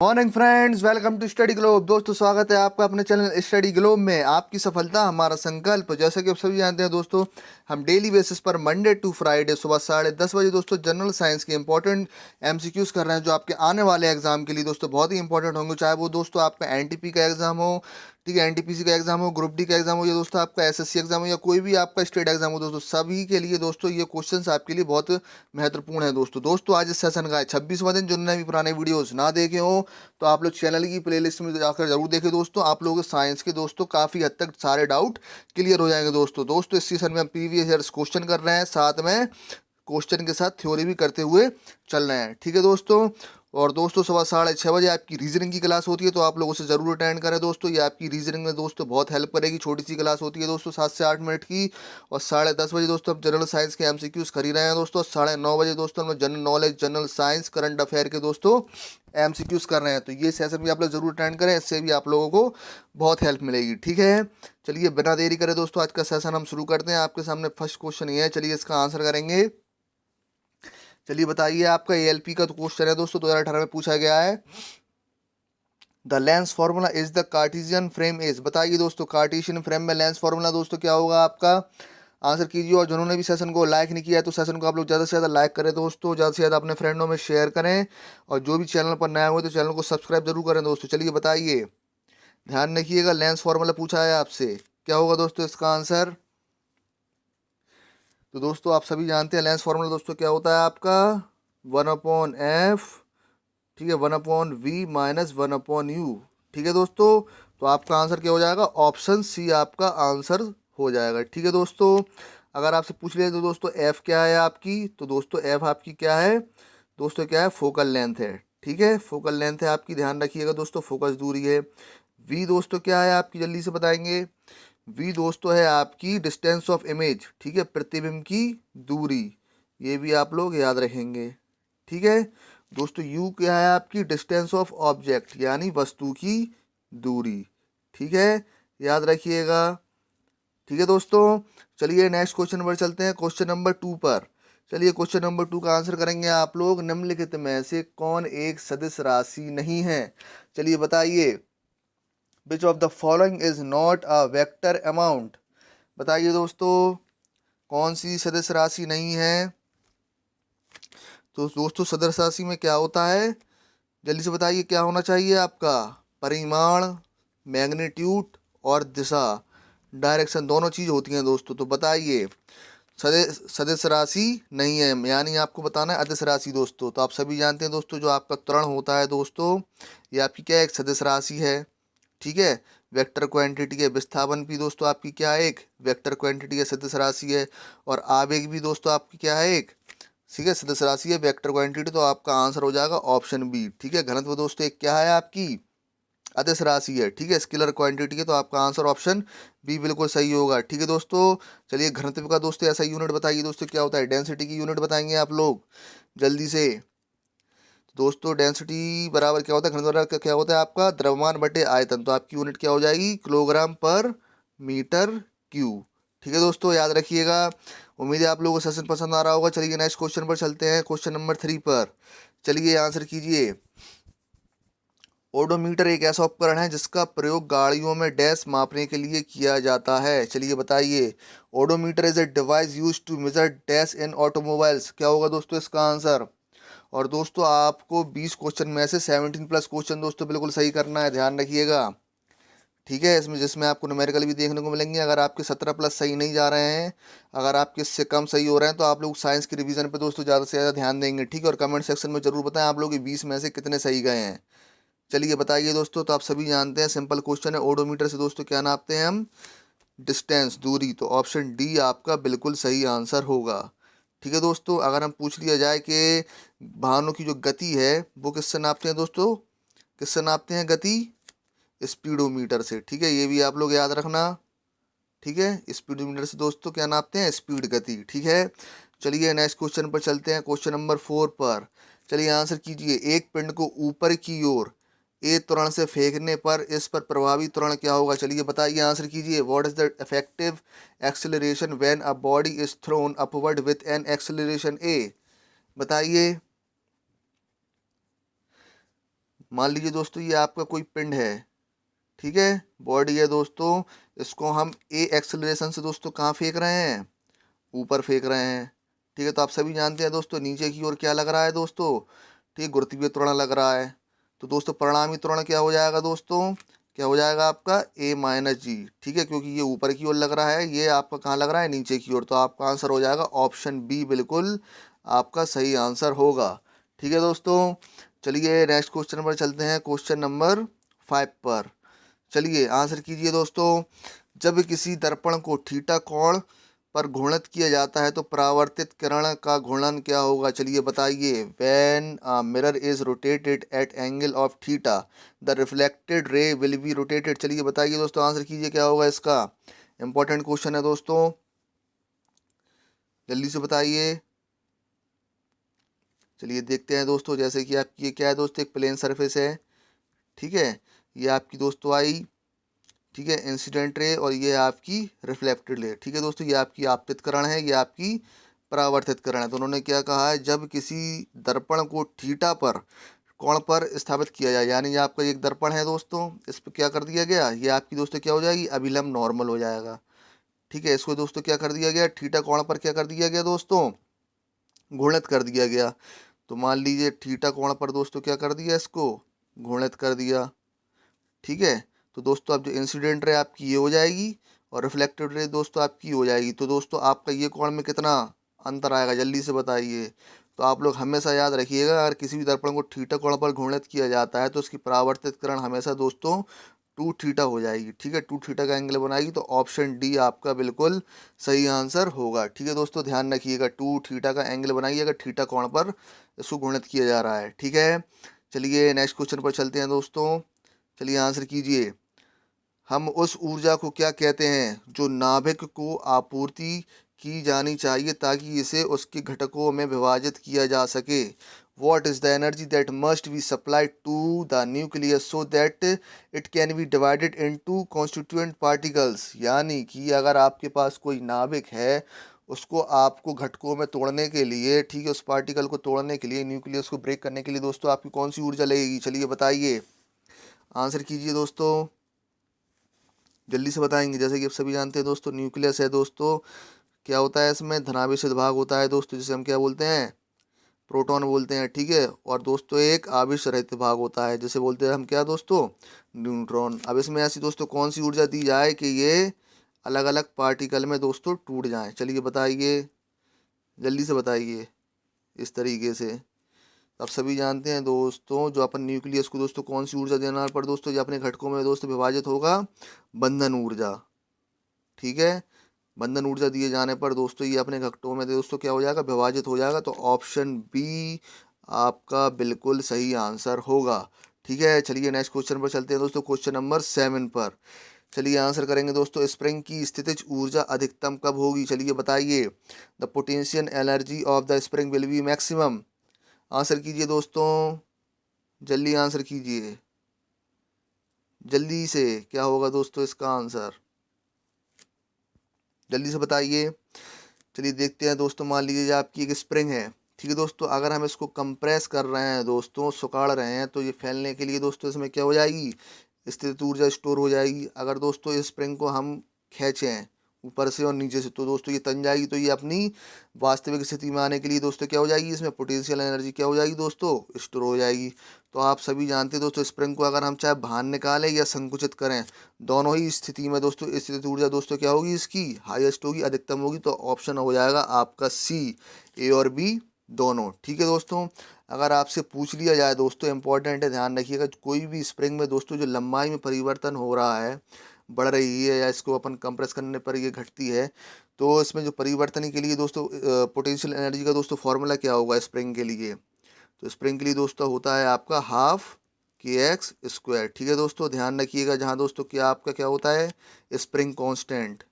Morning friends, welcome to Study Globe. दोस्तों, स्वागत है आपका अपने चैनल स्टडी ग्लोब में। आपकी सफलता हमारा संकल्प। जैसे कि आप सभी जानते हैं दोस्तों, हम डेली बेसिस पर मंडे टू फ्राइडे सुबह 10:30 बजे दोस्तों जनरल साइंस के इंपॉर्टेंट एमसीक्यूज कर रहे हैं, जो आपके आने वाले एग्जाम के लिए दोस्तों बहुत ही इंपॉर्टेंट होंगे। चाहे वो दोस्तों आपका एनटीपी का एग्जाम हो, ठीक है, एनटीपीसी का एग्जाम हो, ग्रुप डी का एग्जाम हो, या दोस्तों आपका एसएससी एग्जाम हो, या कोई भी आपका स्टेट एग्जाम हो, दोस्तों सभी के लिए दोस्तों ये क्वेश्चंस आपके लिए बहुत महत्वपूर्ण है। दोस्तों आज इस सेशन का है 26वां दिन। जिन्होंने भी पुराने वीडियोस ना देखे हो तो आप लोग चैनल की प्लेलिस्ट में जाकर जरूर देखें दोस्तों। आप लोगों के साइंस के दोस्तों काफ़ी हद तक सारे डाउट क्लियर हो जाएंगे दोस्तों इस सीजन में हम प्रीवियस ईयर्स क्वेश्चन कर रहे हैं, साथ में क्वेश्चन के साथ थ्योरी भी करते हुए चल रहे हैं, ठीक है दोस्तों। और दोस्तों सुबह 6:30 बजे आपकी रीजनिंग की क्लास होती है, तो आप लोग उसे जरूर अटेंड करें दोस्तों। ये आपकी रीजनिंग में दोस्तों बहुत हेल्प करेगी। छोटी सी क्लास होती है दोस्तों 7 से 8 मिनट की। और 10:30 बजे दोस्तों हम जनरल साइंस के एमसीक्यूज कर ही रहे हैं दोस्तों। 9:30 बजे दोस्तों हम general knowledge, general science, current affair के दोस्तों एमसीक्यूज कर रहे हैं। तो ये सेशन भी आप लोग जरूर अटेंड करें, इससे भी आप लोगों को बहुत हेल्प मिलेगी, ठीक है। चलिए बिना देरी करे दोस्तों आज का सेशन हम शुरू करते हैं। आपके सामने फर्स्ट क्वेश्चन ये है, चलिए इसका आंसर करेंगे। चलिए बताइए, आपका एएलपी का तो क्वेश्चन है दोस्तों, 2018 में पूछा गया है। The lens formula is the Cartesian frame is. बताइए दोस्तों, कार्टेशियन फ्रेम में लेंस फॉर्मूला दोस्तों क्या होगा आपका। आंसर कीजिए। और जिन्होंने भी सेशन को लाइक नहीं किया है तो सेशन को आप लोग ज़्यादा से ज़्यादा लाइक करें दोस्तों, ज़्यादा से ज़्यादा अपने फ्रेंडों में शेयर करें। और जो भी चैनल पर नया हुए तो चैनल को सब्सक्राइब जरूर करें दोस्तों। चलिए बताइए, ध्यान रखिएगा, लेंस फॉर्मूला पूछा है आपसे, क्या होगा दोस्तों इसका आंसर। तो दोस्तों आप सभी जानते हैं लेंस फॉर्मूला दोस्तों क्या होता है आपका, 1/f, ठीक है, 1/v-1/u, ठीक है दोस्तों। तो आपका आंसर क्या हो जाएगा, ऑप्शन सी आपका आंसर हो जाएगा, ठीक है दोस्तों। अगर आपसे पूछ लिया तो दोस्तों एफ क्या है आपकी, तो दोस्तों एफ आपकी क्या है दोस्तों, क्या है, फोकल लेंथ है, ठीक है, फोकल लेंथ है आपकी, ध्यान रखिएगा दोस्तों, फोकस दूरी है। वी दोस्तों क्या है आपकी, जल्दी से बताएंगे। वी दोस्तों है आपकी डिस्टेंस ऑफ इमेज, ठीक है, प्रतिबिंब की दूरी, ये भी आप लोग याद रखेंगे, ठीक है दोस्तों। यू क्या है आपकी, डिस्टेंस ऑफ ऑब्जेक्ट, यानी वस्तु की दूरी, ठीक है, याद रखिएगा, ठीक है दोस्तों। चलिए नेक्स्ट क्वेश्चन पर चलते हैं, क्वेश्चन नंबर 2 पर। चलिए क्वेश्चन नंबर 2 का आंसर करेंगे आप लोग। निम्नलिखित में से कौन एक सदिश राशि नहीं है। चलिए बताइए, which of the following is not a vector amount. बताइए दोस्तों, कौन सी सदिश राशि नहीं है। तो दोस्तों सदिश राशि में क्या होता है, जल्दी से बताइए, क्या होना चाहिए आपका, परिमाण, मैग्नीट्यूड और दिशा, डायरेक्शन, दोनों चीज होती हैं दोस्तों। तो बताइए, सदिश सदिश राशि नहीं है, यानी आपको बताना है अदिश राशि दोस्तों। तो आप सभी जानते हैं दोस्तों, जो आपका त्वरण होता है दोस्तों, ये आपकी क्या है, एक सदिश राशि है, ठीक है। वेक्टर क्वांटिटी है, विस्थापन भी दोस्तों आपकी क्या है, एक वेक्टर क्वांटिटी है, सदिश राशि है। और आवेग भी दोस्तों आपकी क्या है, एक, ठीक है, सदिश राशि है, वेक्टर क्वांटिटी। तो आपका आंसर हो जाएगा ऑप्शन बी, ठीक है। घनत्व दोस्तों एक क्या है आपकी, अदिश राशि है, ठीक है, स्केलर क्वांटिटी है। तो आपका आंसर ऑप्शन बी बिल्कुल सही होगा, ठीक है दोस्तों। चलिए घनत्व का दोस्तों ऐसा यूनिट बताइए दोस्तों, क्या होता है, डेंसिटी की यूनिट बताएंगे आप लोग जल्दी से। दोस्तों डेंसिटी बराबर क्या होता है, घनत्व बराबर क्या होता है आपका, द्रव्यमान बटे आयतन। तो आपकी यूनिट क्या हो जाएगी, किलोग्राम पर मीटर क्यूब, ठीक है दोस्तों, याद रखिएगा। उम्मीद है आप लोगों को सेशन पसंद आ रहा होगा। चलिए नेक्स्ट क्वेश्चन पर चलते हैं, क्वेश्चन नंबर 3 पर। चलिए आंसर कीजिए। ओडोमीटर एक ऐसा उपकरण है जिसका प्रयोग गाड़ियों में डैश मापने के लिए किया जाता है। चलिए बताइए, odometer is a device used to measure dash in automobiles. क्या होगा दोस्तों इसका आंसर। और दोस्तों आपको 20 क्वेश्चन में से 17 प्लस क्वेश्चन दोस्तों बिल्कुल सही करना है, ध्यान रखिएगा, ठीक है। इसमें जिसमें आपको न्यूमेरिकल भी देखने को मिलेंगे। अगर आपके 17 प्लस सही नहीं जा रहे हैं, अगर आपके इससे कम सही हो रहे हैं, तो आप लोग साइंस की रिवीजन पे दोस्तों ज़्यादा से ज़्यादा ध्यान देंगे, ठीक है। और कमेंट सेक्शन में जरूर बताएं आप लोग ये 20 में से कितने सही गए हैं। चलिए बताइए दोस्तों, तो आप सभी जानते हैं सिंपल क्वेश्चन है, ओडोमीटर से दोस्तों क्या नापते हैं हम, डिस्टेंस, दूरी। तो ऑप्शन डी आपका बिल्कुल सही आंसर होगा, ठीक है दोस्तों। अगर हम पूछ लिया जाए कि वाहनों की जो गति है वो किससे नापते हैं दोस्तों, किससे नापते हैं गति, स्पीडोमीटर से, ठीक है, ये भी आप लोग याद रखना, ठीक है। स्पीडोमीटर से दोस्तों क्या नापते हैं, स्पीड, गति, ठीक है। चलिए नेक्स्ट क्वेश्चन पर चलते हैं, क्वेश्चन नंबर 4 पर। चलिए आंसर कीजिए। एक पिंड को ऊपर की ओर ए त्वरण से फेंकने पर इस पर प्रभावी त्वरण क्या होगा। चलिए बताइए, आंसर कीजिए। What is the effective acceleration when a body is thrown upward with an acceleration a. बताइए, मान लीजिए दोस्तों ये आपका कोई पिंड है, ठीक है, बॉडी है दोस्तों, इसको हम ए एक्सेलरेशन से दोस्तों कहाँ फेंक रहे हैं, ऊपर फेंक रहे हैं। ठीक है, तो आप सभी जानते हैं दोस्तों नीचे की ओर क्या लग रहा है दोस्तों, ठीक है, गुरुत्वीय त्वरण लग रहा है। तो दोस्तों परिणामी त्वरण क्या हो जाएगा दोस्तों, क्या हो जाएगा आपका ए माइनस जी। ठीक है, क्योंकि ये ऊपर की ओर लग रहा है, ये आपका कहाँ लग रहा है, नीचे की ओर। तो आपका आंसर हो जाएगा ऑप्शन बी, बिल्कुल आपका सही आंसर होगा। ठीक है दोस्तों, चलिए नेक्स्ट क्वेश्चन पर चलते हैं, क्वेश्चन नंबर 5 पर। चलिए आंसर कीजिए दोस्तों। जब किसी दर्पण को थीटा कोण पर घूर्णित किया जाता है तो परावर्तित किरण का घूर्णन क्या होगा, चलिए बताइए। When mirror is rotated eight angle of theta the reflected ray will be rotated. चलिए बताइए दोस्तों, आंसर कीजिए क्या होगा इसका। इंपॉर्टेंट क्वेश्चन है दोस्तों, जल्दी से बताइए। चलिए देखते हैं दोस्तों, जैसे कि आपकी ये क्या है दोस्तों, एक प्लेन सरफेस है, ठीक है, ये आपकी दोस्तों आई, ठीक है, इंसिडेंट रे, और ये आपकी रिफ्लेक्टेड रे। ठीक है दोस्तों, ये आपकी आपतित किरण है, ये आपकी परावर्तित किरण है। तो उन्होंने क्या कहा है, जब किसी दर्पण को थीटा पर कोण पर स्थापित किया जाए, यानी ये आपका एक दर्पण है दोस्तों, इस पर क्या कर दिया गया, ये आपकी दोस्तों क्या हो जाएगी, अभिलंब नॉर्मल हो जाएगा। ठीक है, इसको दोस्तों क्या कर दिया गया, थीटा कोण पर क्या कर दिया गया दोस्तों, घूर्णित कर दिया गया। तो मान लीजिए थीटा कोण पर दोस्तों क्या कर दिया, इसको घूर्णित कर दिया। ठीक है, तो दोस्तों अब जो इंसिडेंट रे आपकी ये हो जाएगी और रिफ्लेक्टेड रे दोस्तों आपकी हो जाएगी। तो दोस्तों आपका ये कोण में कितना अंतर आएगा, जल्दी से बताइए। तो आप लोग हमेशा याद रखिएगा, अगर किसी भी दर्पण को थीटा कोण पर घूर्णित किया जाता है तो उसकी परावर्तित किरण हमेशा दोस्तों टू थीटा हो जाएगी। ठीक है, टू थीटा का एंगल बनाएगी। तो ऑप्शन डी आपका बिल्कुल सही आंसर होगा। ठीक है दोस्तों, ध्यान रखिएगा, टू थीटा का एंगल बनाइए अगर थीटा कोण पर इसको घूर्णित किया जा रहा है। ठीक है, चलिए नेक्स्ट क्वेश्चन पर चलते हैं दोस्तों। चलिए आंसर कीजिए। हम उस ऊर्जा को क्या कहते हैं जो नाभिक को आपूर्ति की जानी चाहिए ताकि इसे उसके घटकों में विभाजित किया जा सके। What is the energy that must be supplied to the nucleus so that it can be divided into constituent particles. यानी कि अगर आपके पास कोई नाभिक है, उसको आपको घटकों में तोड़ने के लिए, ठीक है, उस पार्टिकल को तोड़ने के लिए, न्यूक्लियस को ब्रेक करने के लिए दोस्तों आपकी कौन सी ऊर्जा लगेगी, चलिए बताइए, आंसर कीजिए दोस्तों, जल्दी से बताएंगे। जैसे कि आप सभी जानते हैं दोस्तों, न्यूक्लियस है दोस्तों, क्या होता है इसमें धनावेशित भाग होता है दोस्तों, जिसे हम क्या बोलते हैं, प्रोटॉन बोलते हैं। ठीक है, और दोस्तों एक आवेश रहित भाग होता है जिसे बोलते हैं हम क्या दोस्तों, न्यूट्रॉन। अब इसमें ऐसी दोस्तों कौन सी ऊर्जा दी जाए कि ये अलग अलग पार्टिकल में दोस्तों टूट जाए, चलिए बताइए, जल्दी से बताइए। इस तरीके से आप सभी जानते हैं दोस्तों, जो अपन न्यूक्लियस को दोस्तों कौन सी ऊर्जा देना पर दोस्तों ये अपने घटकों में दोस्तों विभाजित होगा, बंधन ऊर्जा। ठीक है, बंधन ऊर्जा दिए जाने पर दोस्तों ये अपने घटकों में दोस्तों क्या हो जाएगा, विभाजित हो जाएगा। तो ऑप्शन बी आपका बिल्कुल सही आंसर होगा। ठीक है, चलिए नेक्स्ट क्वेश्चन पर चलते हैं दोस्तों, क्वेश्चन नंबर 7 पर। चलिए आंसर करेंगे दोस्तों, स्प्रिंग की स्थितिज ऊर्जा अधिकतम कब होगी, चलिए बताइए। The potential energy of the spring will be maximum. Answer कीजिए दोस्तों, जल्दी आंसर कीजिए, जल्दी से, क्या होगा दोस्तों इसका आंसर, जल्दी से बताइए। चलिए देखते हैं दोस्तों, मान लीजिए आपकी एक स्प्रिंग है, ठीक है दोस्तों, अगर हम इसको कंप्रेस कर रहे हैं दोस्तों, सुखाड़ रहे हैं, तो ये फैलने के लिए दोस्तों इसमें क्या हो जाएगी, स्थिर ऊर्जा स्टोर हो जाएगी। अगर दोस्तों इस स्प्रिंग को हम खींचें ऊपर से और नीचे से, तो दोस्तों ये तन जाएगी। तो ये अपनी वास्तविक स्थिति में आने के लिए दोस्तों क्या हो जाएगी, इसमें पोटेंशियल एनर्जी क्या हो जाएगी दोस्तों, स्टोर हो जाएगी। तो आप सभी जानते हैं दोस्तों, स्प्रिंग को अगर हम चाहे बाहर निकालें या संकुचित करें, दोनों ही स्थिति में दोस्तों स्थित ऊर्जा दोस्तों क्या होगी, इसकी हाईएस्ट होगी, अधिकतम होगी। तो ऑप्शन हो जाएगा आपका सी, ए और बी दोनों। ठीक है दोस्तों, अगर आपसे पूछ लिया जाए दोस्तों, इंपॉर्टेंट है, ध्यान रखिएगा, कोई भी स्प्रिंग में दोस्तों जो लंबाई में परिवर्तन हो रहा है, बढ़ रही है, या इसको अपन कंप्रेस करने पर ये घटती है, तो इसमें जो परिवर्तन के लिए दोस्तों पोटेंशियल एनर्जी का दोस्तों फॉर्मूला क्या होगा स्प्रिंग के लिए, तो स्प्रिंग के लिए दोस्तों होता है आपका हाफ के एक्स स्क्वायर। ठीक है दोस्तों, ध्यान रखिएगा, जहाँ दोस्तों क्या आपका क्या होता है, स्प्रिंग कांस्टेंट।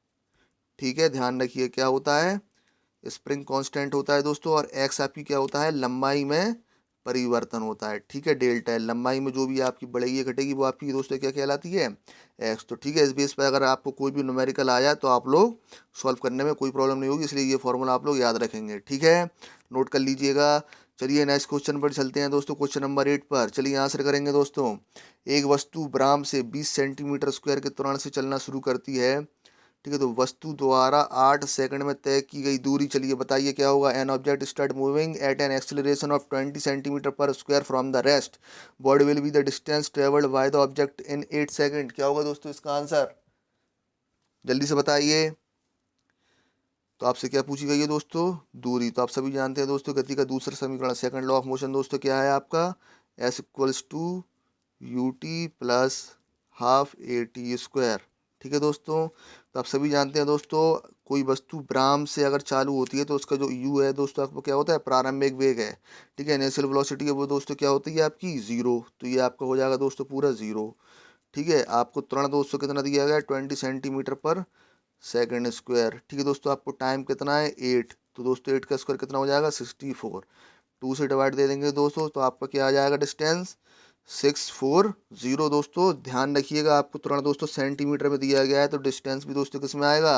ठीक है, ध्यान रखिए क्या होता है, स्प्रिंग कांस्टेंट होता है दोस्तों, और एक्स आपकी क्या होता है, लंबाई में परिवर्तन होता है। ठीक है, डेल्टा है, लंबाई में जो भी आपकी बढ़ेगी घटेगी वो आपकी दोस्तों क्या कहलाती है, एक्स। तो ठीक है, इस बेस पर अगर आपको कोई भी न्यूमेरिकल आ जाए तो आप लोग सॉल्व करने में कोई प्रॉब्लम नहीं होगी, इसलिए ये फॉर्मूला आप लोग याद रखेंगे। ठीक है, नोट कर लीजिएगा। चलिए नेक्स्ट क्वेश्चन पर चलते हैं दोस्तों, क्वेश्चन नंबर 8 पर। चलिए आंसर करेंगे दोस्तों। एक वस्तु ब्राम से 20 सेंटीमीटर स्क्वायर के त्वरण से चलना शुरू करती है, ठीक है, तो वस्तु द्वारा 8 सेकंड में तय की गई दूरी, चलिए बताइए क्या होगा। An object start moving at an acceleration of 20 centimetre per square from the rest, what will be the distance travelled by the object in 8 second. क्या होगा दोस्तों इसका आंसर, जल्दी से बताइए। तो आपसे क्या पूछी गई है दोस्तों, दूरी। तो आप सभी जानते हैं दोस्तों गति का दूसरा समीकरण, सेकंड लॉ ऑफ मोशन दोस्तों क्या है आपका, s equals to u t plus half a t square, ठीक है दोस्तों। तो आप सभी जानते हैं दोस्तों कोई वस्तु ब्राम से अगर चालू होती है तो उसका जो यू है दोस्तों आपको क्या होता है, प्रारंभिक वेग है, ठीक है। इनिशियल वेलोसिटी है वो दोस्तों क्या होती है आपकी, जीरो। तो ये आपका हो जाएगा दोस्तों पूरा जीरो, ठीक है। आपको त्वरण दोस्तों कितना दिया गया है, 20 सेंटीमीटर पर सेकंड स्क्वायर, ठीक है दोस्तों। आपको टाइम कितना है, 8, तो दोस्तों 8 का स्क्वायर कितना हो जाएगा, 64। 2 से डिवाइड दे देंगे दोस्तों तो आपका क्या आ जाएगा डिस्टेंस, 640 दोस्तों। ध्यान रखिएगा आपको तुरंत दोस्तों सेंटीमीटर में दिया गया है तो डिस्टेंस भी दोस्तों किस में आएगा,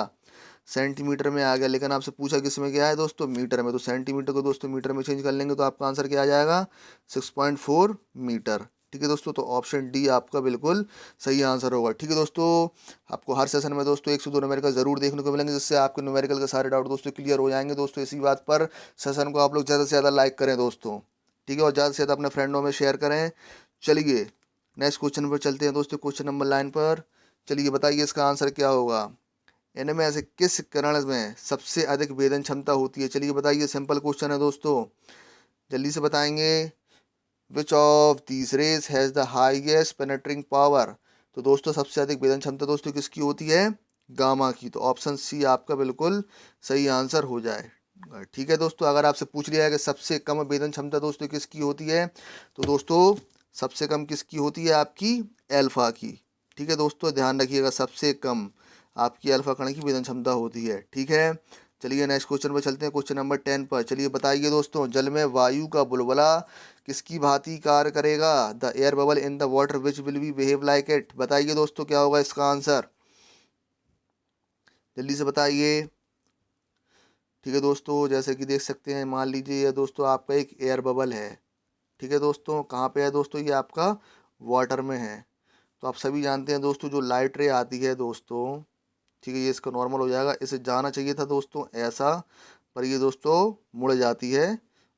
सेंटीमीटर में आ गया, लेकिन आपसे पूछा किस में क्या है दोस्तों, मीटर में। तो सेंटीमीटर को दोस्तों मीटर में चेंज कर लेंगे तो आपका आंसर क्या आ जाएगा, 6.4 मीटर, ठीक है दोस्तों। तो ऑप्शन डी आपका बिल्कुल सही आंसर होगा, ठीक है दोस्तों। आपको हर सेशन में दोस्तों 102 न्यूमेरिकल जरूर देखने को मिलेंगे, जिससे आपके न्यूमेरिकल के सारे डाउट दोस्तों क्लियर हो जाएंगे दोस्तों। इसी बात पर सेशन को आप लोग ज़्यादा से ज़्यादा लाइक करें दोस्तों, ठीक है, और ज़्यादा से ज़्यादा अपने फ्रेंडों में शेयर करें। चलिए नेक्स्ट क्वेश्चन पर चलते हैं दोस्तों, क्वेश्चन नंबर 9 पर। चलिए बताइए इसका आंसर क्या होगा। इनमें ऐसे किस कण में सबसे अधिक वेदन क्षमता होती है, चलिए बताइए। सिंपल क्वेश्चन है दोस्तों, जल्दी से बताएंगे। Which of these rays has the highest penetrating power. तो दोस्तों सबसे अधिक वेदन क्षमता दोस्तों किसकी होती है, गामा की। तो ऑप्शन सी आपका बिल्कुल सही आंसर हो जाए, ठीक है दोस्तों। अगर आपसे पूछ लिया है कि सबसे कम वेदन क्षमता दोस्तों किसकी होती है, तो दोस्तों सबसे कम किसकी होती है, आपकी एल्फा की, ठीक है दोस्तों। ध्यान रखिएगा सबसे कम आपकी अल्फा कण की वेदन क्षमता होती है, ठीक है। चलिए नेक्स्ट क्वेश्चन पर चलते हैं, क्वेश्चन नंबर 10 पर। चलिए बताइए दोस्तों, जल में वायु का बुलबुला किसकी भांति कार्य करेगा, the air bubble in the water which will be behave like it. बताइए दोस्तों क्या होगा इसका आंसर, जल्दी से बताइए, ठीक है दोस्तों। जैसे कि देख सकते हैं, मान लीजिए ये दोस्तों आपका एक एयर बबल है, ठीक है दोस्तों। कहाँ पे है दोस्तों, ये आपका वाटर में है। तो आप सभी जानते हैं दोस्तों जो लाइट रे आती है दोस्तों, ठीक है, ये इसका नॉर्मल हो जाएगा। इसे जाना चाहिए था दोस्तों ऐसा, पर ये दोस्तों मुड़ जाती है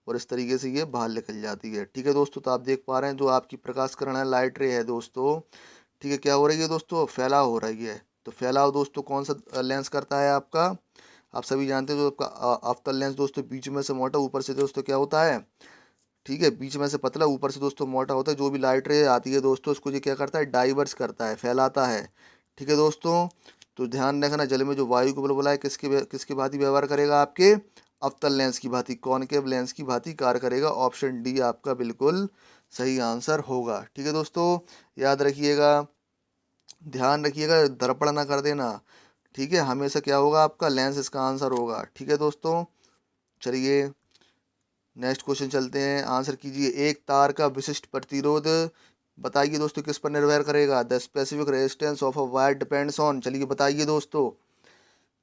और इस तरीके से ये बाहर निकल जाती है, ठीक है दोस्तों। तो आप देख पा रहे हैं जो आपकी प्रकाश किरण है, लाइट रे है दोस्तों, ठीक है, क्या हो रही है दोस्तों, फैलाव हो रही है। तो फैलाव दोस्तों कौन सा लेंस करता है आपका, आप सभी जानते हैं जो आपका अवतल लेंस दोस्तों बीच में से मोटा, ऊपर से दोस्तों क्या होता है, ठीक है, बीच में से पतला, ऊपर से दोस्तों मोटा होता है। जो भी लाइट रे आती है दोस्तों उसको ये क्या करता है, डाइवर्स करता है, फैलाता है, ठीक है दोस्तों। तो ध्यान रखना, जल में जो वायु को बुलबुला है किसकी भांति व्यवहार करेगा, आपके अवतल लेंस की भांति, कॉनकेव लेंस की भांति कार्य करेगा। ऑप्शन डी आपका बिल्कुल सही आंसर होगा, ठीक है दोस्तों। याद रखिएगा, ध्यान रखिएगा, दर्पण ना कर देना, ठीक है। हमेशा क्या होगा आपका, लेंस इसका आंसर होगा, ठीक है दोस्तों। चलिए नेक्स्ट क्वेश्चन चलते हैं, आंसर कीजिए। एक तार का विशिष्ट प्रतिरोध बताइए दोस्तों किस पर निर्भर करेगा, the specific resistance of a wire depends on. चलिए बताइए दोस्तों,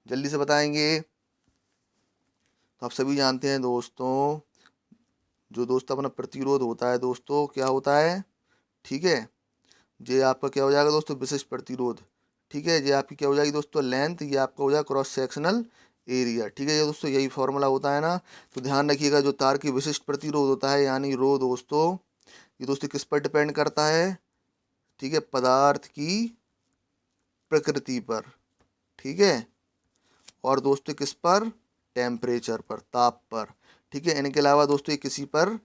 जल्दी से बताएंगे। तो आप सभी जानते हैं दोस्तों जो दोस्तों अपना प्रतिरोध होता है दोस्तों क्या होता है, ठीक है, ये आपका क्या हो जाएगा दोस्तों, विशिष्ट प्रतिरोध, ठीक है। ये आपकी क्या हो जाएगी दोस्तों, लेंथ, ये आपका हो जाएगा क्रॉस सेक्शनल एरिया, ठीक है। ये दोस्तों यही फॉर्मूला होता है ना। तो ध्यान रखिएगा जो तार की विशिष्ट प्रतिरोध होता है यानी रो दोस्तों, ये दोस्तों किस पर डिपेंड करता है, ठीक है, पदार्थ की प्रकृति पर, ठीक है, और दोस्तों किस पर, टेम्परेचर पर, ताप पर, ठीक है। इनके अलावा दोस्तों ये किसी पर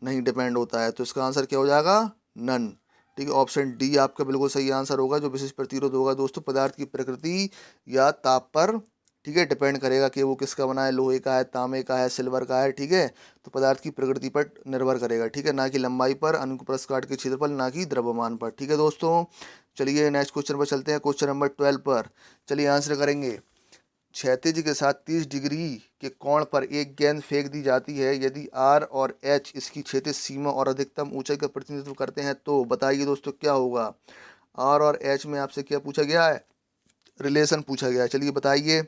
नहीं डिपेंड होता है। तो इसका आंसर क्या हो जाएगा, नन, ठीक है। ऑप्शन डी आपका बिल्कुल सही आंसर होगा। जो विशिष्ट प्रतिरोध होगा दोस्तों पदार्थ की प्रकृति या ताप पर, ठीक है, डिपेंड करेगा कि वो किसका बना है, लोहे का है, तांबे का है, सिल्वर का है, ठीक है। तो पदार्थ की प्रकृति पर निर्भर करेगा, ठीक है, ना कि लंबाई पर, अनुप्रस्थ काट के क्षेत्रफल, ना कि द्रव्यमान पर, ठीक है दोस्तों। चलिए नेक्स्ट क्वेश्चन पर चलते हैं, क्वेश्चन नंबर 12 पर। चलिए आंसर करेंगे। क्षैतिज के साथ 30 डिग्री के कोण पर एक गेंद फेंक दी जाती है, यदि आर और एच इसकी क्षैतिज सीमा और अधिकतम ऊंचाई का प्रतिनिधित्व करते हैं तो बताइए दोस्तों क्या होगा। आर और एच में आपसे क्या पूछा गया है, रिलेशन पूछा गया है, चलिए बताइए।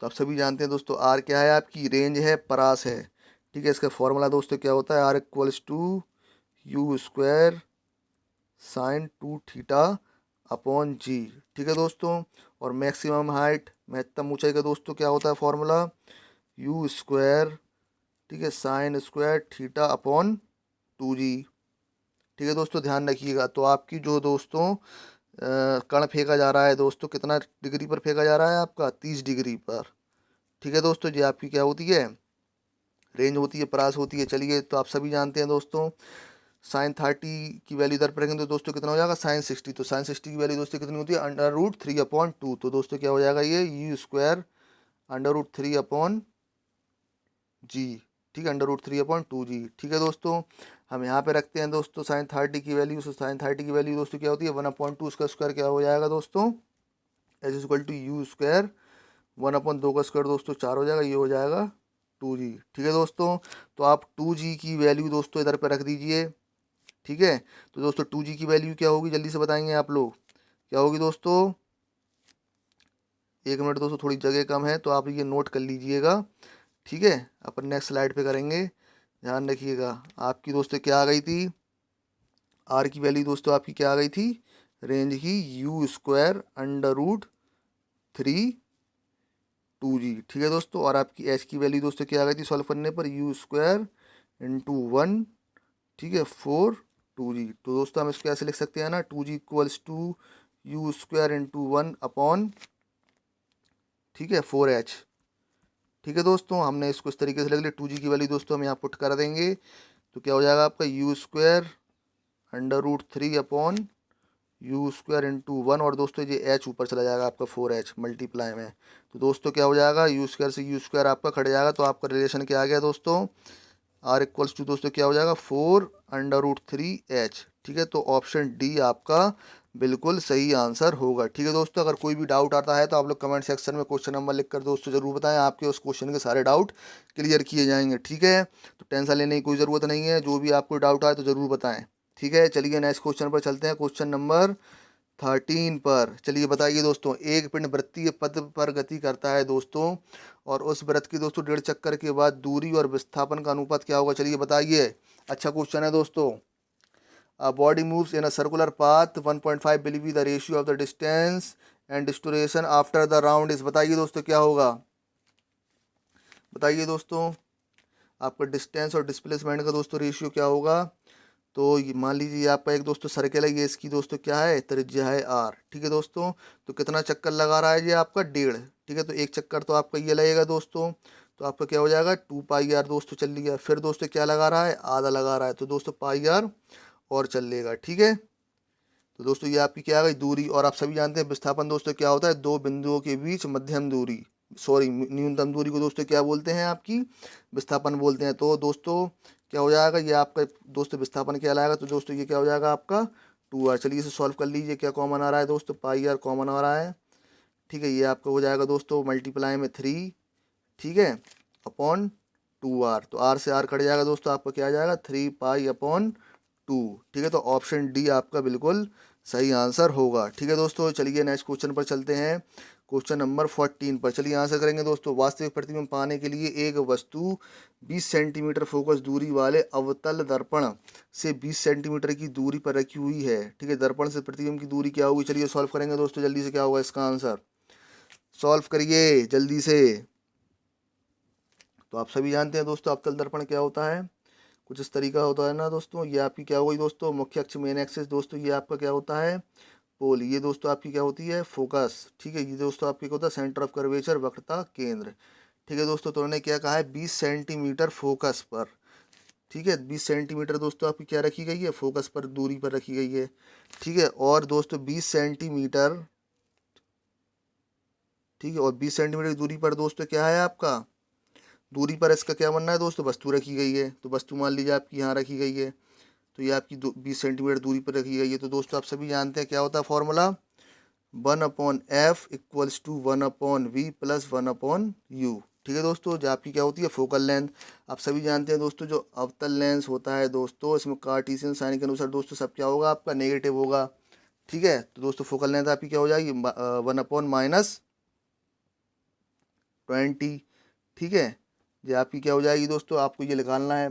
तो आप सभी जानते हैं दोस्तों आर क्या है, आपकी रेंज है, परास है, ठीक है, इसका फॉर्मूला दोस्तों क्या होता है, R equals to u square sine 2 theta upon g. ठीक है दोस्तों, और मैक्सिमम हाइट, महत्तम ऊंचाई का दोस्तों क्या होता है फॉर्मूला, यू स्क्वायर, ठीक है, साइन स्क्वायर थीटा अपॉन 2 जी। ठीक है दोस्तों, ध्यान रखिएगा। तो आपकी जो दोस्तों कण फेंका जा रहा है दोस्तों, कितना डिग्री पर फेंका जा रहा है आपका, 30 डिग्री पर। ठीक है दोस्तों, ये आपकी क्या होती है, रेंज होती है, परास होती है। चलिए, तो आप सभी जानते हैं दोस्तों, साइन 30 की वैल्यू इधर पर रखेंगे तो दोस्तों कितना हो जाएगा, साइन 60। तो साइन 60 की वैल्यू दोस्तों कितनी होती है, √3/2। तो दोस्तों क्या हो जाएगा, ये यू स्क्वायर √3/जी। ठीक है, √3/2 जी। ठीक है दोस्तों, हम यहाँ पे रखते हैं दोस्तों साइन 30 की वैल्यू। सो साइन 30 की वैल्यू दोस्तों क्या होती है, 1/2 उसका स्क्वायर क्या हो जाएगा दोस्तों, s equal to u square 1/2 का स्क्वायर दोस्तों 4 हो जाएगा, ये हो जाएगा 2 जी। ठीक है दोस्तों, तो आप 2 जी की वैल्यू दोस्तों इधर पे रख दीजिए। ठीक है, तो दोस्तों 2 जी की वैल्यू क्या होगी, जल्दी से बताएंगे आप लोग, क्या होगी दोस्तों, 1 मिनट दोस्तों, थोड़ी जगह कम है तो आप ये नोट कर लीजिएगा। ठीक है, अपन नेक्स्ट स्लाइड पे करेंगे, ध्यान रखिएगा। आपकी दोस्तों क्या आ गई थी, आर की वैल्यू दोस्तों आपकी क्या आ गई थी, रेंज की यू स्क्वायर √3/2 जी। ठीक है दोस्तों, और आपकी एच की वैल्यू दोस्तों क्या आ गई थी सॉल्व करने पर, यू स्क्वायर इंटू 1, ठीक है, 4/2 जी। तो दोस्तों हम इसको ऐसे लिख सकते हैं ना, 2 g equals to u square into 1/, ठीक है, 4h। ठीक है दोस्तों, हमने इसको इस तरीके से लिख लिया। 2 जी की वैल्यू दोस्तों हम यहाँ पुट कर देंगे, तो क्या हो जाएगा आपका, you square √3 you square into 1, और दोस्तों ये एच ऊपर चला जाएगा आपका 4h मल्टीप्लाई में। तो दोस्तों क्या हो जाएगा, यू स्क्वायर से यू स्क्वायर आपका कट जाएगा, तो आपका रिलेशन क्या आ गया दोस्तों, आर इक्वल्स टू दोस्तों क्या हो जाएगा, 4√3h। ठीक है, तो ऑप्शन डी आपका बिल्कुल सही आंसर होगा। ठीक है दोस्तों, अगर कोई भी डाउट आता है तो आप लोग कमेंट सेक्शन में क्वेश्चन नंबर लिखकर दोस्तों जरूर बताएं, आपके उस क्वेश्चन के सारे डाउट क्लियर किए जाएंगे। ठीक है, तो टेंशन लेने की कोई ज़रूरत नहीं है, जो भी आपको डाउट आए तो ज़रूर बताएं। ठीक है, चलिए नेक्स्ट क्वेश्चन पर चलते हैं, क्वेश्चन नंबर 13 पर। चलिए बताइए दोस्तों, एक पिंड वृत्तीय पथ पर गति करता है दोस्तों, और उस वृत्त की दोस्तों 1.5 चक्कर के बाद दूरी और विस्थापन का अनुपात क्या होगा, चलिए बताइए। अच्छा क्वेश्चन है दोस्तों। A body moves in a circular path 1.5 will be the ratio of the distance and duration after the round is, बताइए दोस्तों क्या होगा, बताइए दोस्तों, आपका डिस्टेंस और डिस्प्लेसमेंट का दोस्तों रेशियो क्या होगा। तो मान लीजिए आपका एक दोस्तों सर्कल है, ये इसकी दोस्तों क्या है, त्रिज्या है r। ठीक है दोस्तों, तो कितना चक्कर लगा रहा है ये आपका 1.5। ठीक है, तो एक चक्कर तो आपका ये लगेगा दोस्तों, तो आपका क्या हो जाएगा 2πr दोस्तों चल लिया। फिर दोस्तों क्या लगा रहा है, आधा लगा रहा है, तो दोस्तों πr और चल लेगा। ठीक है, तो दोस्तों ये आपकी क्या आ गई दूरी, और आप सभी जानते हैं विस्थापन दोस्तों क्या होता है, दो बिंदुओं के बीच मध्यम दूरी, सॉरी न्यूनतम दूरी को दोस्तों क्या बोलते हैं, आपकी विस्थापन बोलते हैं। तो दोस्तों क्या हो जाएगा, ये आपका दोस्तों विस्थापन क्या लाएगा, तो दोस्तों ये क्या हो जाएगा आपका 2r। चलिए इसे सॉल्व कर लीजिए, क्या कॉमन आ रहा है दोस्तों, πr कॉमन आ रहा है। ठीक है, ये आपका हो जाएगा दोस्तों मल्टीप्लाई में 3, ठीक है, अपॉन 2r। तो r से r कट जाएगा दोस्तों, आपका क्या आ जाएगा 3π/2। ठीक है, तो ऑप्शन डी आपका बिल्कुल सही आंसर होगा। ठीक है दोस्तों, चलिए नेक्स्ट क्वेश्चन पर चलते हैं, क्वेश्चन नंबर 14 पर। चलिए आंसर करेंगे दोस्तों, वास्तविक प्रतिबिंब पाने के लिए एक वस्तु 20 सेंटीमीटर फोकस दूरी वाले अवतल दर्पण से 20 सेंटीमीटर की दूरी पर रखी हुई है। ठीक है, दर्पण से प्रतिबिंब की दूरी क्या होगी, चलिए सॉल्व करेंगे दोस्तों जल्दी से, क्या होगा इसका आंसर, सॉल्व करिए जल्दी से। तो आप सभी जानते हैं दोस्तों अवतल दर्पण क्या होता है, कुछ इस तरीका होता है ना दोस्तों। ये आपकी क्या होगी दोस्तों, मुख्य अक्ष मेन एक्सिस दोस्तों, ये आपका क्या होता है पोल, ये दोस्तों आपकी क्या होती है फोकस। ठीक है, ये दोस्तों आपकी क्या होता है सेंटर ऑफ कर्वेचर, वक्रता केंद्र। ठीक है दोस्तों, तो उन्होंने क्या कहा है 20 सेंटीमीटर फोकस पर। ठीक है, 20 सेंटीमीटर दोस्तों आपकी क्या रखी गई है, फोकस पर दूरी पर रखी गई है। ठीक है, और दोस्तों 20 सेंटीमीटर, ठीक है, और 20 सेंटीमीटर की दूरी पर दोस्तों क्या है आपका, दूरी पर इसका क्या बनना है दोस्तों, वस्तु रखी गई है। तो वस्तु मान लीजिए आपकी यहाँ रखी गई है, तो ये आपकी 20 सेंटीमीटर दूरी पर रखी गई है। तो दोस्तों आप सभी जानते हैं क्या होता है formula, 1/f equals to 1/v plus 1/u। ठीक है दोस्तों, जो आपकी क्या होती है फोकल लेंथ। आप सभी जानते हैं दोस्तों जो अवतल लेंस होता है दोस्तों, इसमें कार्टेशियन साइन के अनुसार दोस्तों सब क्या होगा आपका नेगेटिव होगा। ठीक है, तो दोस्तों फोकल लेंथ आपकी क्या हो जाएगी 1/-20। ठीक है, ये आपकी क्या हो जाएगी दोस्तों, आपको ये निकालना है,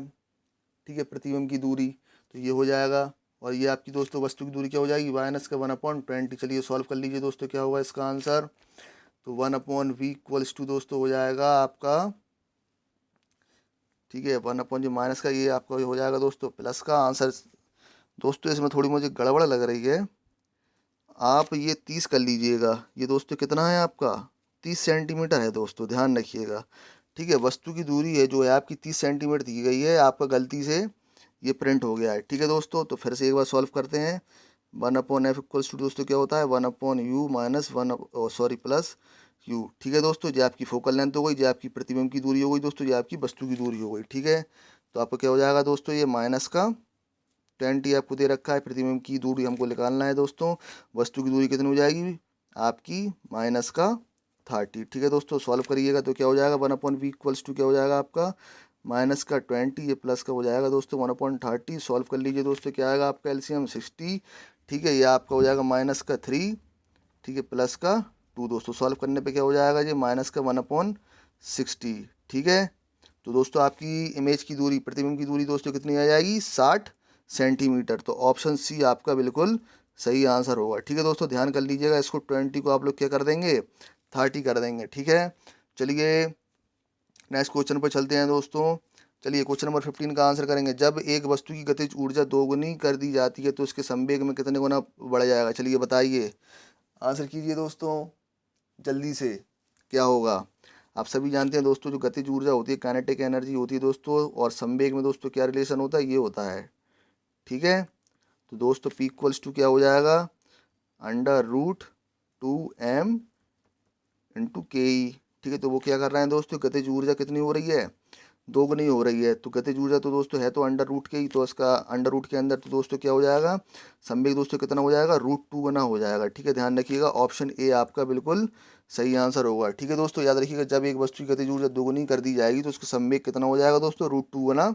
ठीक है, प्रतिबिंब की दूरी, तो ये हो जाएगा। और ये आपकी दोस्तों वस्तु की दूरी क्या हो जाएगी, माइनस का 1/20। चलिए सॉल्व कर लीजिए दोस्तों, क्या होगा इसका आंसर, तो 1/v इक्वल्स टू दोस्तों हो जाएगा आपका, ठीक है, 1 जो माइनस का ये आपका हो जाएगा दोस्तों प्लस का आंसर। दोस्तों इसमें थोड़ी मुझे गड़बड़ लग रही है, आप ये 30 कर लीजिएगा। ये दोस्तों कितना है आपका, 30 सेंटीमीटर है दोस्तों, ध्यान रखिएगा, ठीक है। वस्तु की दूरी है जो है आपकी 30 सेंटीमीटर दी गई है, आपका गलती से ये प्रिंट हो गया है, ठीक है दोस्तों। तो फिर से एक बार सॉल्व करते हैं। 1/f इक्वल्स टू दोस्तों क्या होता है, 1/u minus one, sorry plus you, ठीक है दोस्तों। ये आपकी फोकल लेंथ हो गई, ये आपकी प्रतिबिंब की दूरी हो गई दोस्तों, ये आपकी वस्तु की दूरी हो गई, ठीक है। तो आपका क्या हो जाएगा दोस्तों, ये माइनस का 20 आपको दे रखा है, प्रतिबिंब की दूरी हमको निकालना है दोस्तों, वस्तु की दूरी कितनी हो जाएगी आपकी माइनस का 30, ठीक है दोस्तों। सॉल्व करिएगा तो क्या हो जाएगा, 1/v इक्वल्स टू क्या हो जाएगा आपका माइनस का 20, ये प्लस का हो जाएगा दोस्तों 1/30। सॉल्व कर लीजिए दोस्तों, क्या आएगा आपका एलसीएम 60, ठीक है। ये आपका हो जाएगा माइनस का 3, ठीक है, प्लस का 2 दोस्तों। सॉल्व करने पे क्या हो जाएगा जी, माइनस का 1/60, ठीक है। तो दोस्तों आपकी इमेज की दूरी, प्रतिबिंब की दूरी दोस्तों कितनी आ जाएगी, 60 सेंटीमीटर। तो ऑप्शन सी आपका बिल्कुल सही आंसर होगा, ठीक है दोस्तों। ध्यान कर लीजिएगा, इसको 20 को आप लोग क्या कर देंगे, 30 कर देंगे, ठीक है। चलिए नेक्स्ट क्वेश्चन पर चलते हैं दोस्तों। चलिए क्वेश्चन नंबर 15 का आंसर करेंगे। जब एक वस्तु की गतिज ऊर्जा दोगुनी कर दी जाती है तो उसके संवेग में कितने गुना बढ़ जाएगा, चलिए बताइए, आंसर कीजिए दोस्तों जल्दी से, क्या होगा। आप सभी जानते हैं दोस्तों, जो गतिज ऊर्जा होती है काइनेटिक एनर्जी होती है दोस्तों, और संवेग में दोस्तों क्या रिलेशन होता है, ये होता है, ठीक है। तो दोस्तों P इक्वल्स टू क्या हो जाएगा, √2m इंटू के ई, ठीक है। तो वो क्या कर रहे हैं दोस्तों, गतिज ऊर्जा कितनी हो रही है, दोगुनी हो रही है। तो गतिज ऊर्जा तो दोस्तों है तो अंडर रूट के ही, तो इसका अंडर रूट के अंदर तो दोस्तों क्या हो जाएगा, संवेग दोस्तों कितना हो जाएगा, √2 गुना हो जाएगा, ठीक है। ध्यान रखिएगा, ऑप्शन ए आपका बिल्कुल सही आंसर होगा, ठीक है दोस्तों। याद रखिएगा, जब एक वस्तु की गतिज ऊर्जा दोगुनी कर दी जाएगी तो उसका संवेग कितना हो जाएगा दोस्तों, √2 गुना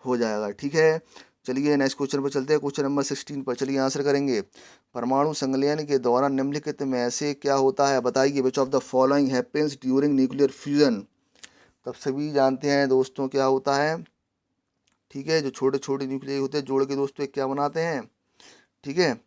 हो जाएगा, ठीक है। चलिए नेक्स्ट क्वेश्चन पर चलते हैं, क्वेश्चन नंबर 16 पर चलिए आंसर करेंगे। परमाणु संलयन के दौरान निम्नलिखित में से क्या होता है, बताइए, which of the following happens during nuclear fusion. तब सभी जानते हैं दोस्तों क्या होता है, ठीक है, जो छोटे छोटे न्यूक्लियस होते हैं जोड़ के दोस्तों एक क्या बनाते हैं, ठीक है,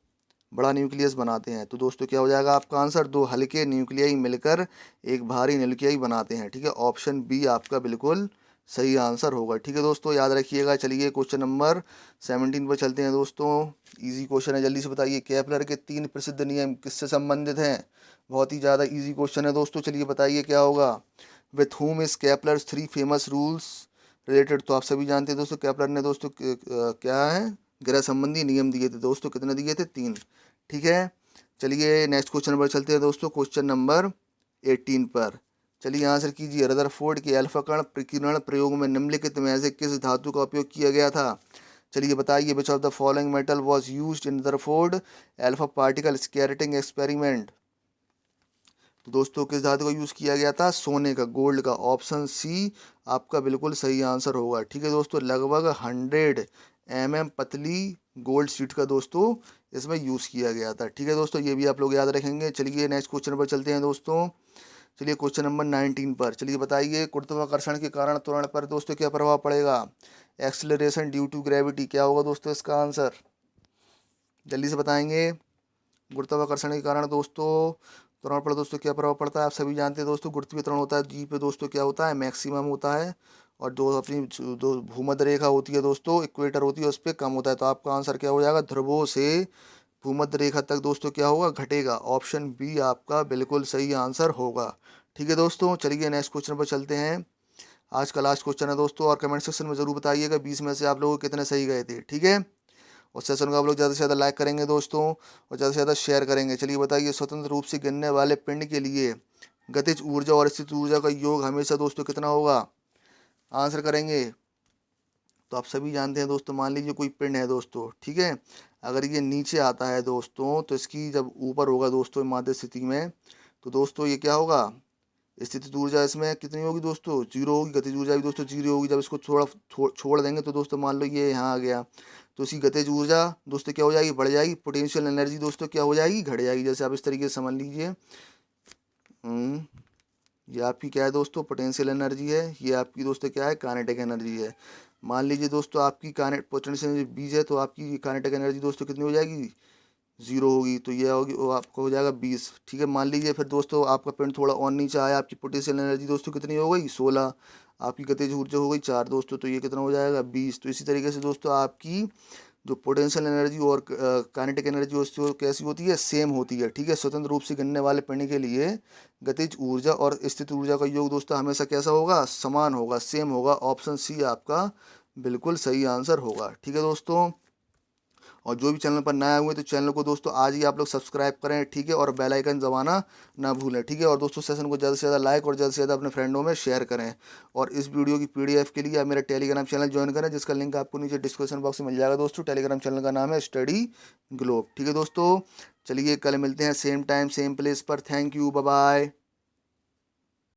बड़ा न्यूक्लियस बनाते हैं। तो दोस्तों क्या हो जाएगा आपका आंसर, दो हल्के न्यूक्लियाई मिलकर एक भारी न्यूक्लियाई बनाते हैं, ठीक है। ऑप्शन बी आपका बिल्कुल सही आंसर होगा, ठीक है दोस्तों, याद रखिएगा। चलिए क्वेश्चन नंबर 17 पर चलते हैं दोस्तों। इजी क्वेश्चन है, जल्दी से बताइए, केपलर के 3 प्रसिद्ध नियम किससे संबंधित हैं। बहुत ही ज़्यादा इजी क्वेश्चन है दोस्तों, चलिए बताइए क्या होगा। With whom is Kepler's 3 famous rules related। तो आप सभी जानते हैं दोस्तों, केपलर ने दोस्तों क्या है, ग्रह संबंधी नियम दिए थे दोस्तों, कितने दिए थे, 3, ठीक है। चलिए नेक्स्ट क्वेश्चन पर चलते हैं दोस्तों, क्वेश्चन नंबर 18 पर चलिए आंसर कीजिए। रदरफोर्ड के अल्फा कण प्रकीर्णन प्रयोग में निम्नलिखित में से किस धातु का उपयोग किया गया था, चलिए बताइए, which of the following metal was used in Rutherford alpha particle scattering experiment. तो दोस्तों किस धातु का यूज़ किया गया था, सोने का, गोल्ड का। ऑप्शन सी आपका बिल्कुल सही आंसर होगा, ठीक है दोस्तों। लगभग 100 mm पतली गोल्ड शीट का दोस्तों इसमें यूज़ किया गया था, ठीक है दोस्तों, ये भी आप लोग याद रखेंगे। चलिए नेक्स्ट क्वेश्चन पर चलते हैं दोस्तों। चलिए क्वेश्चन नंबर 19 पर चलिए बताइए, गुरुत्वाकर्षण के कारण त्वरण पर दोस्तों क्या प्रभाव पड़ेगा, एक्सेलरेशन ड्यू टू ग्रेविटी, क्या होगा दोस्तों इसका आंसर, जल्दी से बताएंगे। गुरुत्वाकर्षण के कारण दोस्तों त्वरण पर दोस्तों क्या प्रभाव पड़ता है, आप सभी जानते हैं दोस्तों, गुरुत्वीय त्वरण होता है जी पे दोस्तों क्या होता है, मैक्सिमम होता है, और दो अपनी दो भूमध्य रेखा होती है दोस्तों, इक्वेटर होती है, उस पर कम होता है। तो आपका आंसर क्या हो जाएगा, ध्रुवों से भूमध्य रेखा तक दोस्तों क्या होगा, घटेगा। ऑप्शन बी आपका बिल्कुल सही आंसर होगा, ठीक है दोस्तों। चलिए नेक्स्ट क्वेश्चन पर चलते हैं, आज का लास्ट क्वेश्चन है दोस्तों, और कमेंट सेक्शन में जरूर बताइएगा 20 में से आप लोगों को कितने सही गए थे, ठीक है। और सेशन को आप लोग ज़्यादा से ज़्यादा लाइक करेंगे दोस्तों, और ज़्यादा से ज़्यादा शेयर करेंगे। चलिए बताइए, स्वतंत्र रूप से गिरने वाले पिंड के लिए गतिज ऊर्जा और स्थित ऊर्जा का योग हमेशा दोस्तों कितना होगा, आंसर करेंगे। तो आप सभी जानते हैं दोस्तों, मान लीजिए कोई पिंड है दोस्तों, ठीक है, अगर ये नीचे आता है दोस्तों तो इसकी जब ऊपर होगा दोस्तों माध्य स्थिति में, तो दोस्तों ये क्या होगा, स्थितिज ऊर्जा इसमें कितनी होगी दोस्तों, जीरो होगी, गतिज ऊर्जा भी दोस्तों जीरो होगी। जब इसको थोड़ा छोड़ देंगे तो दोस्तों मान लो ये यहाँ आ गया, तो इसकी गतिज ऊर्जा दोस्तों क्या हो जाएगी, बढ़ जाएगी, पोटेंशियल एनर्जी दोस्तों क्या हो जाएगी, घट जाएगी। जैसे आप इस तरीके से समझ लीजिए, ये आपकी क्या है दोस्तों, पोटेंशियल एनर्जी है। ये आपकी दोस्तों क्या है, काइनेटिक एनर्जी है। मान लीजिए दोस्तों आपकी पोटेंशियल एनर्जी 20 है, तो आपकी काइनेटिक एनर्जी दोस्तों कितनी हो जाएगी, 0 होगी। तो ये होगी, वो आपको हो जाएगा 20। ठीक है, मान लीजिए फिर दोस्तों आपका पेंट थोड़ा और नीचे आया, आपकी पोटेंशियल एनर्जी दोस्तों कितनी हो गई, 16। आपकी गतिज ऊर्जा हो गई 4 दोस्तों, तो ये कितना हो जाएगा, 20। तो इसी तरीके से दोस्तों आपकी जो पोटेंशियल एनर्जी और काइनेटिक एनर्जी उसकी कैसी होती है, सेम होती है। ठीक है, स्वतंत्र रूप से गिरने वाले पिंड के लिए गतिज ऊर्जा और स्थित ऊर्जा का योग दोस्तों हमेशा कैसा होगा, समान होगा, सेम होगा। ऑप्शन सी आपका बिल्कुल सही आंसर होगा। ठीक है दोस्तों, और जो भी चैनल पर नया हुए तो चैनल को दोस्तों आज ही आप लोग सब्सक्राइब करें। ठीक है, और बेल आइकन दबाना ना भूलें। ठीक है, और दोस्तों सेशन को ज़्यादा से ज़्यादा लाइक और ज़्यादा से ज़्यादा अपने फ्रेंडों में शेयर करें। और इस वीडियो की पीडीएफ के लिए आप मेरा टेलीग्राम चैनल ज्वाइन करें, जिसका लिंक आपको नीचे डिस्क्रिप्शन बॉक्स में मिल जाएगा दोस्तों। टेलीग्राम चैनल का नाम है स्टडी ग्लोब। ठीक है दोस्तों, चलिए कल मिलते हैं सेम टाइम सेम प्लेस पर। Thank you, bye bye.